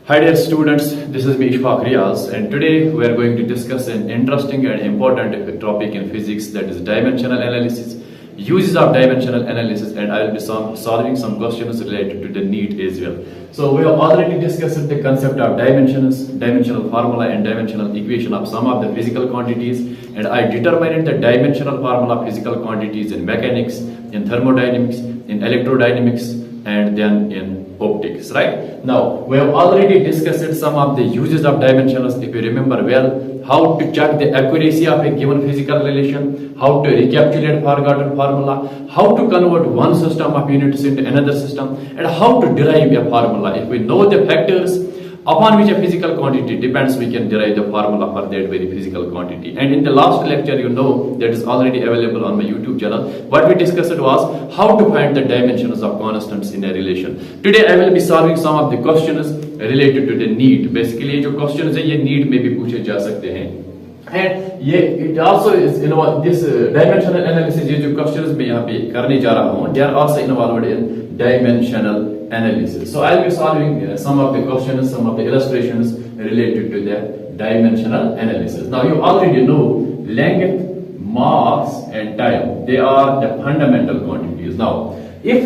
Hi dear students, this is me Ishfaq Riaz, and today we are going to discuss an interesting and important topic in physics, that is dimensional analysis, uses of dimensional analysis, and I will be solving some questions related to the NEET as well. So we have already discussed the concept of dimensions, dimensional formula and dimensional equation of some of the physical quantities, and I determined the dimensional formula of physical quantities in mechanics, in thermodynamics, in electrodynamics, and then in optics, right? Now, we have already discussed some of the uses of dimensions, if you remember well, how to check the accuracy of a given physical relation, how to recapitulate forgotten formula, how to convert one system of units into another system, and how to derive a formula. If we know the factors upon which a physical quantity depends, we can derive the formula for that very physical quantity. And in the last lecture, you know, that is already available on my YouTube channel, what we discussed was how to find the dimensions of constants in a relation. Today I will be solving some of the questions related to the NEET. Basically जो questions है ये NEET में भी पूछे जा सकते हैं. And it also is, you know, this dimensional analysis, ये जो questions मैं यहाँ पे करने जा रहा हूँ, they are also involved in dimensional analysis. So I'll be solving some of the questions, some of the illustrations related to the dimensional analysis. Now you already know length, mass, and time. They are the fundamental quantities. Now, if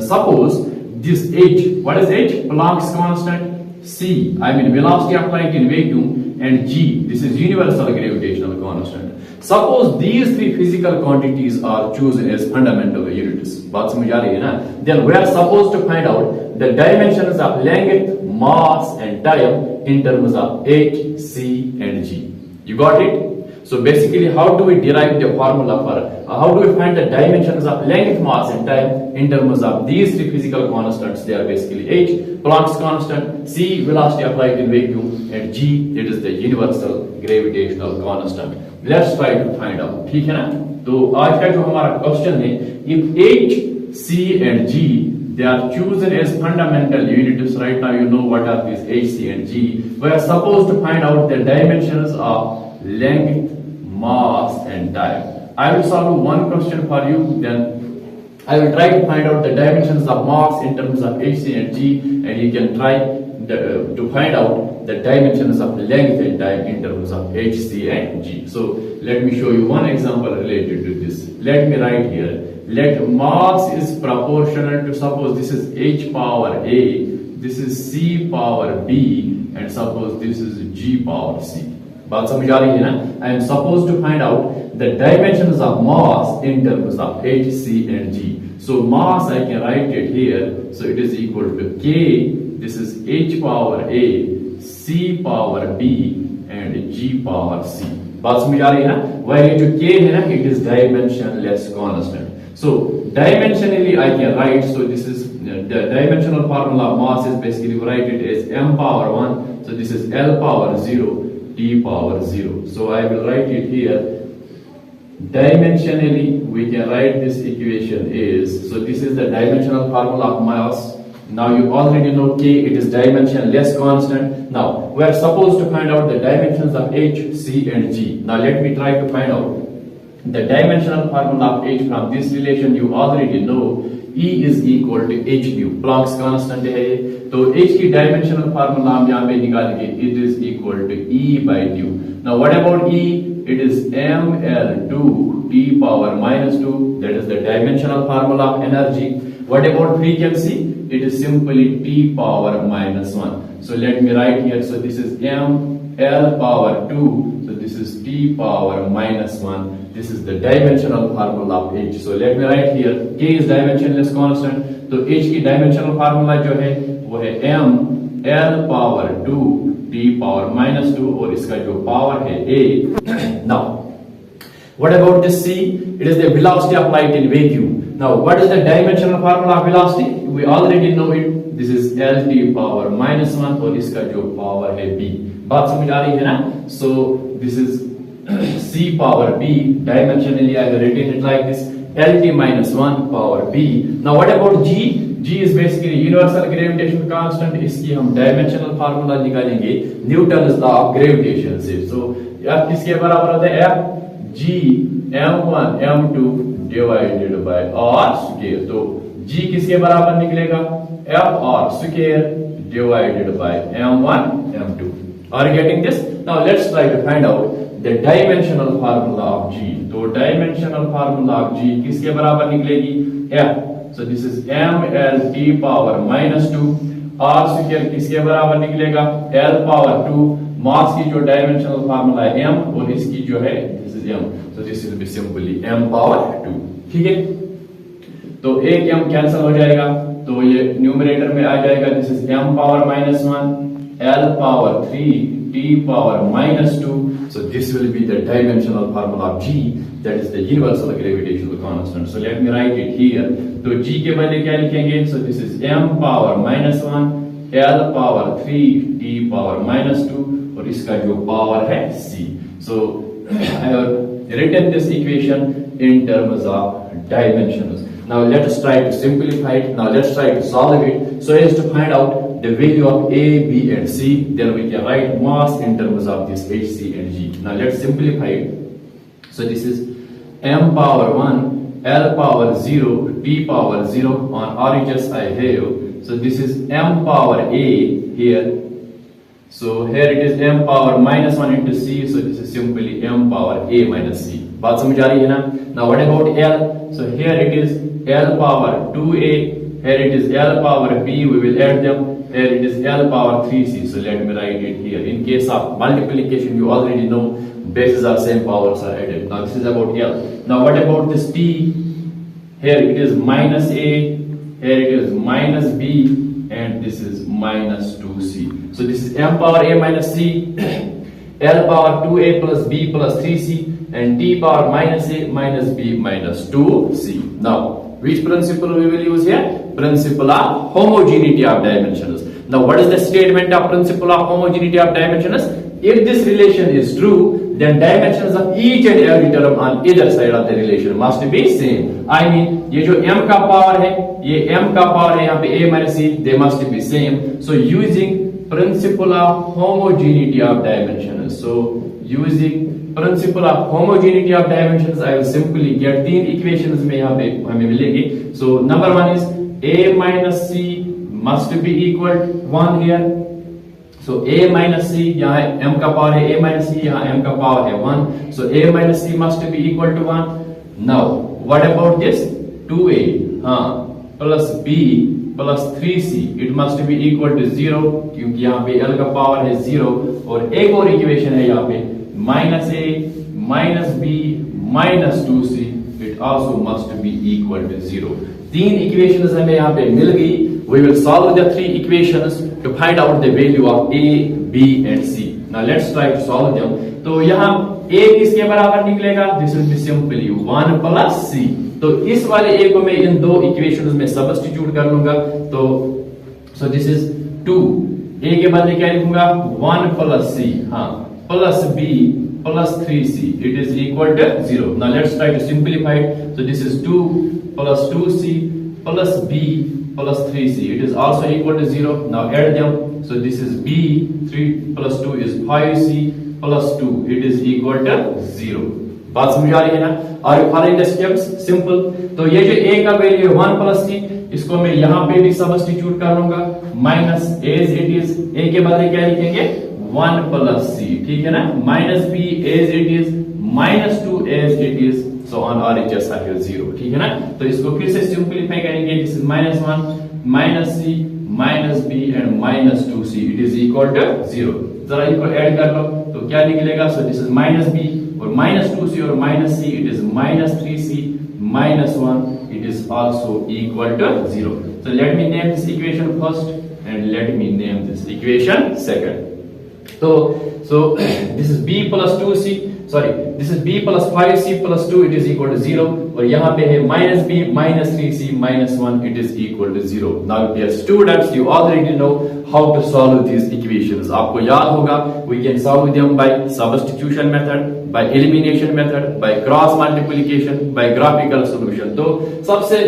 suppose this h, what is h? Planck's constant. C, I mean velocity of light in vacuum, and g, this is universal gravitational constant. Suppose these three physical quantities are chosen as fundamental units. बात समझ आ रही है ना? Then we are supposed to find out the dimensions of length, mass, and time in terms of h, c, and g. You got it? So basically, how do we derive the formula for, how do we find the dimensions of length, mass, and time in terms of these three physical constants? They are basically h, Planck's constant, c, velocity of light in vacuum, and g, it is the universal gravitational constant. Let's try to find out. ठीक है ना? तो आज का जो हमारा question है, if h, c, and g they are chosen as fundamental units, right now you know what are these h, c, and g. We are supposed to find out the dimensions of length, mass, and time. I will solve one question for you, then I will try to find out the dimensions of mass in terms of h, c, and g, and you can try to find out the dimensions of length and time in terms of h, c, and g. So let me show you one example related to this. Let me write here. Let mass is proportional to, suppose this is h power a, this is c power b, and suppose this is g power c. बात समझ आ रही है ना? I am supposed to find out the dimensions of mass in terms of h, c, and g. So mass, I can write it here. So it is equal to k. This is h power a, c power b, and g power c. बात समझ आ रही है ना? Where ये जो k है ना, it is dimensionless constant. So dimensionally I can write. So this is the dimensional formula of mass is basically write it as m power 1. So this is l power 0. T power 0. So I will write it here. Dimensionally, we can write this equation is, so this is the dimensional formula of mass. Now you already know k, it is dimensionless constant. Now we are supposed to find out the dimensions of h, c, and g. Now let me try to find out the dimensional formula of h from this relation. You already know E is equal to h nu. Planck's constant है ये. तो h की dimensional formula हम यहाँ पे निकालेंगे. It is equal to E by nu. Now what about E? It is ml2 t power minus 2. That is the dimensional formula of energy. What about frequency? It is simply t power minus 1. So let me write here. So this is ml power 2. So this is t power minus 1. This is the dimensional formula of h. So let me write here. K is dimensionless constant. तो h की dimensional formula जो है वो है m l power 2 t power minus 2 और इसका जो power है a. Now, what about this c? It is the velocity of light in vacuum. Now, what is the dimensional formula of velocity? We already know it. This is l t power minus 1 और इसका जो power है b. बात समझ आ रही है ना? So this is c power b. Dimensionally I have written it like this. Lt minus 1 power b. Now what about g? G is basically universal gravitational constant. इसकी हम dimensional formula निकालेंगे Newton's law of gravitation से. So F किसके बराबर होता है? F g m1 m2 divided by r square. तो g किसके बराबर निकलेगा? F r square divided by m1 m2. Are you getting this? Now let's try to find out the dimensional formula of G. तो dimensional formula of G किसके बराबर निकलेगी? F. So this is ml t power minus 2. R square किसके बराबर निकलेगा? L power 2. मास की जो dimensional formula है m और इसकी जो है this is m. So this will be simply m power 2. ठीक है, तो एक m कैंसिल हो जाएगा तो ये न्यूमरेटर में आ जाएगा. This is m power minus 1 L power 3 t power minus 2. So this will be the dimensional formula of G, that is the universal gravitational constant. So let me write it here. तो G के बदले क्या लिखेंगे? So this is m power minus 1 L power 3 t power minus 2 और इसका जो power है c. So I have written this equation in terms of dimensions. Now let us try to simplify it. Now let's try to solve it so as to find out the value of A, B and C. Then we can write mass in terms of this H, C and G. Now let's simplify it. So this is m power 1 L power 0 t power 0. On RHS I have. So this is m power A here. So here it is m power minus 1 into c. So this is simply m power a minus c. बात समझ आ रही है ना? Now what about L? So here it is L power 2a. Here it is L power b. We will add them. Here it is L power 3c. So let me write it here. In case of multiplication, you already know bases are same, powers are added. Now this is about L. Now what about this t? Here it is minus a. Here it is minus b. And this is minus 2c. So this is m power a minus c, L power 2a plus b plus 3c, and t power minus a minus b minus 2c. Now, which principle we will use here? Principle of homogeneity of dimensions. Now, what is the statement of principle of homogeneity of dimensions? If this relation is true, then dimensions of each and every term on either side of the relation must be same. I mean, ये जो m का power है, ये m का power है यहाँ पे a minus c, they must be same. So using principle of homogeneity of dimensions. So using principle of homogeneity of dimensions, I will simply get तीन equations में यहाँ पे हमें मिलेंगे. So number one is a minus c must be equal to 1 here. So a minus c, यहाँ m का power है a minus c, यहाँ m का पावर है 1. So a minus c must be equal to 1. Now what about this 2a plus b plus 3c, it must be equal to 0 क्योंकि यहाँ पे l का पावर है 0. और एक और इक्वेशन है यहाँ पे minus a minus b minus 2c, it also must be equal to 0. तीन इक्वेशंस हमें यहाँ पे मिल गई. We will solve the three equations to find out the value of a, b and c. Now let's try to solve them. तो यहाँ a किसके बराबर निकलेगा? This will be simply 1 plus c. तो इस वाले a को मैं इन दो इक्वेशंस में सब्स्टिट्यूट कर लूंगा. तो so this is 2. a के बदले क्या लिखूंगा? 1 plus c plus b plus 3c, it is equal to 0. Now let's try to simplify it. So this is 2 plus 2c plus b plus 3c, it is also equal to 0. Now add them. So this is b, 3 plus 2 is 5c plus 2, it is equal to 0. बात समझ आ रही है ना? Are you following the steps? Simple. तो ये जो a का value है 1 plus c, इसको मैं यहाँ पे भी सब्स्टिट्यूट कर लूंगा. Minus as it is, a के बदले क्या लिखेंगे? 1 plus c. ठीक है ना? Minus b as it is, minus 2 as it is. So on RHS I have 0. ठीक है ना? तो इसको फिर से सिंपलीफाई करेंगे. This is minus 1 minus c minus b and minus 2c, it is equal to 0. जरा इनको ऐड कर लो तो क्या निकलेगा? So this is minus b और minus 2c और minus c, it is minus 3c minus 1, it is also equal to 0. So let me name this equation first and let me name this equation second. So this is b plus 2c, sorry, this is b plus 5c plus 2, it is equal to 0. और यहाँ पे है minus b minus 3c minus 1, it is equal to 0. Now dear students, you already know how to solve these equations. आपको याद होगा, we can solve them by substitution method, by elimination method, by cross multiplication, by graphical solution. तो सबसे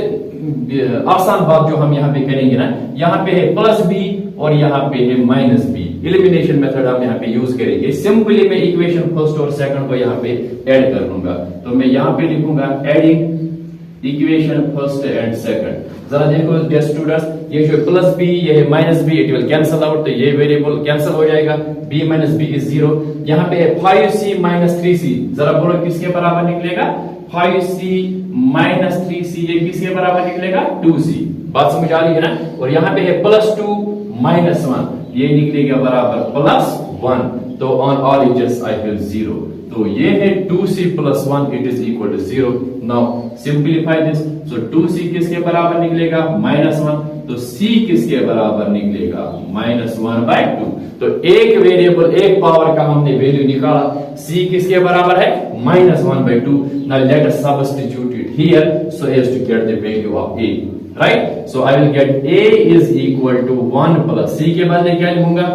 आसान बात जो हम यहाँ पे करेंगे ना, यहाँ पे है प्लस b और यहाँ पे है माइनस b. एलिमिनेशन मेथड हम यहाँ पे यूज करेंगे. सिंपली मैं इक्वेशन फर्स्ट और सेकंड को यहाँ पे ऐड कर लूंगा. तो मैं यहाँ पे लिखूंगा adding equation first and second. जरा देखो डियर स्टूडेंट्स, ये जो प्लस बी, ये है minus B, it will cancel out, तो ये वेरिएबल कैंसल हो जाएगा, b माइनस बी इज 0। यहाँ पे है 5c माइनस 3c, जरा बोलो किसके बराबर निकलेगा? 5c माइनस 3c, ये किसके बराबर निकलेगा? 2c। बात समझ आ रही है ना? और यहाँ पे है प्लस 2 माइनस 1, ये निकलेगा बराबर प्लस 1, तो on all ages I have 0, तो ये है 2c plus 1, it is equal to 0। Now simplify this, so 2c किसके बराबर निकलेगा? -1, तो c किसके बराबर निकलेगा? -1/2। तो एक वेरिएबल, एक पावर का हमने वैल्यू निकाला, c किसके बराबर है? -1/2। Now let us substitute it here so as to get the value of a, right? So I will get a is equal to 1 plus c के बदले क्या लिखूंगा?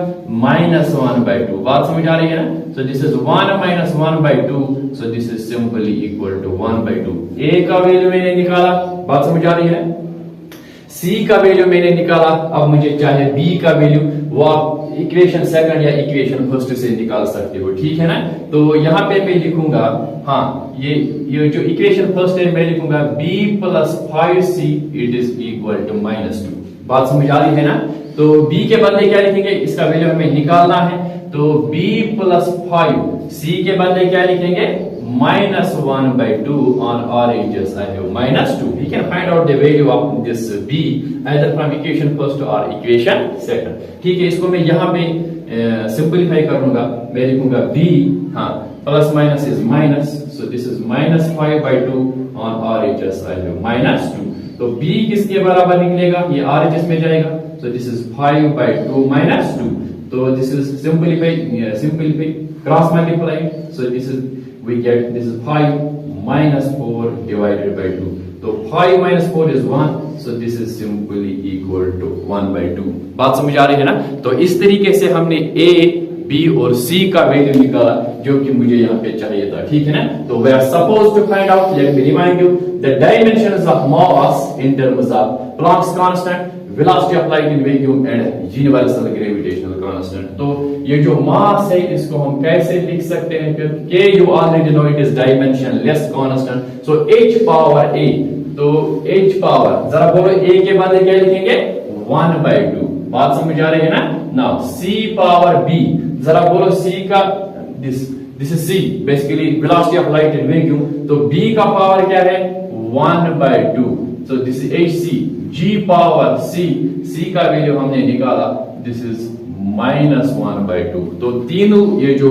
-1/2। बात समझ आ रही है ना? So this is 1 minus 1/2, so this is simply equal to 1/2। a का वैल्यू मैंने निकाला, बात समझ आ रही है? c का वैल्यू मैंने निकाला, अब मुझे चाहिए b का वैल्यू, वो आप इक्वेशन सेकंड या इक्वेशन फर्स्ट से निकाल सकते हो, ठीक है ना? तो यहाँ पे मैं लिखूंगा, हाँ ये जो इक्वेशन फर्स्ट है मैं लिखूंगा b plus 5c it is equal to -2। बात समझ आ रही है ना? तो b के बदले क्या लिखेंगे? इसका वैल्यू हमें निकालना है, तो b plus 5, c के बदले क्या लिखेंगे? -1/2 on all edges I have -2। We can find out the value of this b either from equation first or equation second। ठीक है, इसको मैं यहाँ पे सिंपलीफाई करूंगा, मैं लिखूंगा b, हाँ plus minus is minus, so this is -5/2 on all edges I have -2। तो b किसके बराबर निकलेगा? ये r एच में जाएगा, so this is 5/2 -2। So this is simplify, cross multiply, so we get this is 5 minus 4 divided by 2, so 5 minus 4 is 1, so this is simply equal to 1/2। बात समझ आ रही है ना? तो इस तरीके से हमने a, b और c का वैल्यू निकाला जो कि मुझे यहाँ पे चाहिए था, ठीक है ना? तो we are supposed to find out, let me remind you, the dimensions of mass in terms of Planck's constant, velocity of light in vacuum and universal gravitational constant। तो ये जो मास है इसको हम कैसे लिख सकते हैं? फिर k you already know it is dimensionless constant, so h power a, तो h power, जरा बोलो a के बाद क्या लिखेंगे? 1/2। बात समझ आ रही है ना? now c power b, जरा बोलो c का this is c, basically velocity of light in vacuum, तो b का पावर क्या है? 1/2, so this is hc। g power c का वैल्यू हमने निकाला, दिस इज -1/2। तो तीनों ये जो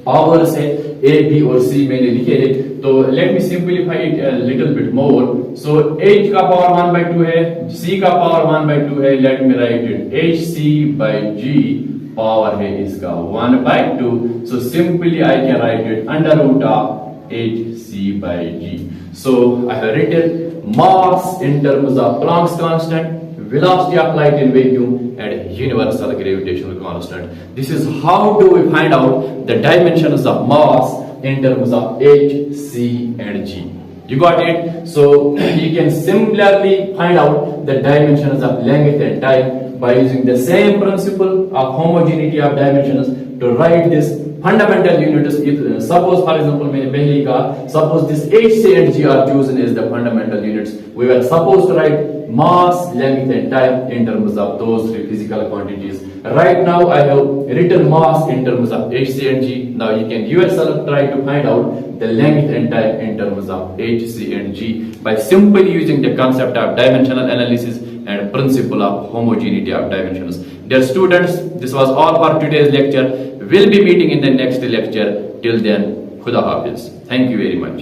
पावर्स है a, b और c मैंने लिखे थे, तो let me simplify it little bit more. So h का पावर 1/2 है, c का पावर 1/2 है, let me right it hc/g, power है इसका 1/2, so simply I can write it √ hc/g। So I have written mass in terms of Planck's constant, velocity of light in vacuum and universal gravitational constant। This is how do we find out the dimensions of mass in terms of h, c and g। You got it? So you can similarly find out the dimensions of length and time by using the same principle of homogeneity of dimensions to write this fundamental units। Suppose for example मैंने पहले ही कहा, suppose this h, c and g are chosen as the fundamental units, we were supposed to write mass, length and time in terms of those three physical quantities। Right now I have written mass in terms of h, c and g। Now you can yourself try to find out the length and time in terms of h, c and g by simply using the concept of dimensional analysis and principle of homogeneity of dimensions। Dear students, this was all for today's lecture। We'll be meeting in the next lecture. Till then, Khuda Hafiz। Thank you very much।